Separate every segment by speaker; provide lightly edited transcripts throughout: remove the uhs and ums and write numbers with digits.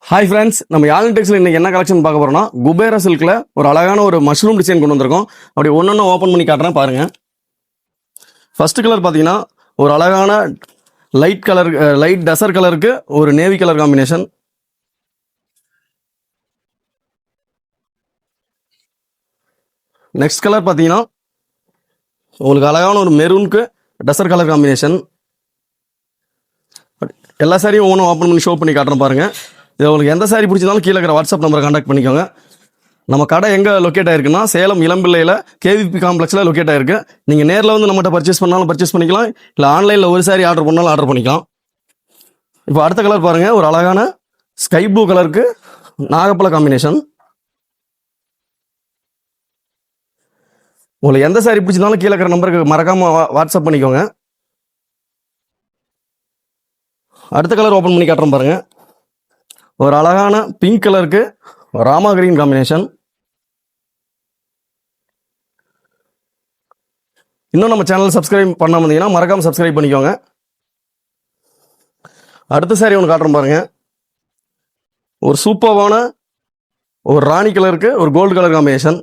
Speaker 1: Hi friends, நம்ம யாழினி டெக்ஸ்ல இன்னைக்கு என்ன கலெக்ஷன் பார்க்க போறோம்னா குபேர சில்க்ல ஒரு அழகான ஒரு மஷ்ரூம் டிசைன் கொண்டு வந்திருக்கோம். அப்படி ஒன்னொன்னு ஓப்பன் பண்ணி காட்டுறேன் பாருங்க. ஃபர்ஸ்ட் கலர் பார்த்தீங்கன்னா ஒரு அழகான லைட் கலர், லைட் டசர் கலருக்கு ஒரு navy colour combination. Next colour பார்த்தீங்கன்னா உங்களுக்கு அழகான ஒரு மெரூனுக்கு டசர் கலர் காம்பினேஷன். எல்லா சாரியும் ஒவ்வொன்றும் ஓப்பன் பண்ணி ஷோ பண்ணி காட்டுறேன் பாருங்க. இது உங்களுக்கு எந்த சாரி பிடிச்சிருந்தாலும் கீழே இருக்கிற வாட்ஸ்அப் நம்பரை கான்டாக்ட் பண்ணிக்கோங்க. நம்ம கடை எங்கே லொக்கேட் ஆயிருக்குன்னா சேலம் இளம்பிள்ளையில் கேவிபி காம்ப்ளெக்ஸில் லொக்கேட் ஆயிருக்கு. நீங்கள் நேரில் வந்து நம்மகிட்ட பர்ச்சேஸ் பண்ணாலும் பர்ச்சேஸ் பண்ணிக்கலாம், இல்லை ஆன்லைனில் ஒரு சாரி ஆர்டர் பண்ணாலும் ஆர்டர் பண்ணிக்கலாம். இப்போ அடுத்த கலர் பாருங்கள், ஒரு அழகான ஸ்கை ப்ளூ கலருக்கு நாகப்பழ காம்பினேஷன். உங்களுக்கு எந்த சாரி பிடிச்சிருந்தாலும் கீழே இருக்கிற நம்பருக்கு மறக்காமல் வாட்ஸ்அப் பண்ணிக்கோங்க. அடுத்த கலர் ஓப்பன் பண்ணி காட்டுறோம் பாருங்க. ஒரு அழகான பிங்க் கலருக்கு ராமா கிரீன் காம்பினேஷன். இன்னும் நம்ம சேனல் சப்ஸ்கிரைப் பண்ணாம இருந்தீங்கன்னா மறக்காம சப்ஸ்கிரைப் பண்ணிக்கோங்க. அடுத்த சாரி ஒன்று காட்டுறோம் பாருங்க. ஒரு சூப்பர்வான ஒரு ராணி கலருக்கு ஒரு கோல்டு கலர் காம்பினேஷன்.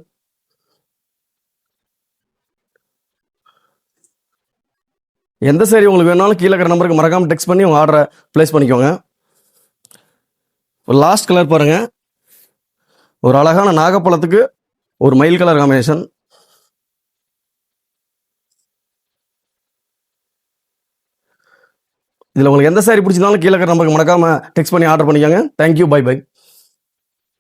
Speaker 1: எந்த சாரி உங்களுக்கு வேணாலும் கீழே இருக்கிற நம்பருக்கு மறக்காம டெக்ஸ்ட் பண்ணி உங்க ஆர்டரை பிளேஸ் பண்ணிக்கோங்க. லாஸ்ட் கலர் பாருங்க, ஒரு அழகான நாகப்பழத்துக்கு ஒரு மயில் கலர் காம்பினேஷன். இதில் உங்களுக்கு எந்த சாரி பிடிச்சிருந்தாலும் கீழே இருக்கிற நம்பருக்கு மறக்காம டெக்ஸ்ட் பண்ணி ஆர்டர் பண்ணிக்கோங்க. Thank you, bye by.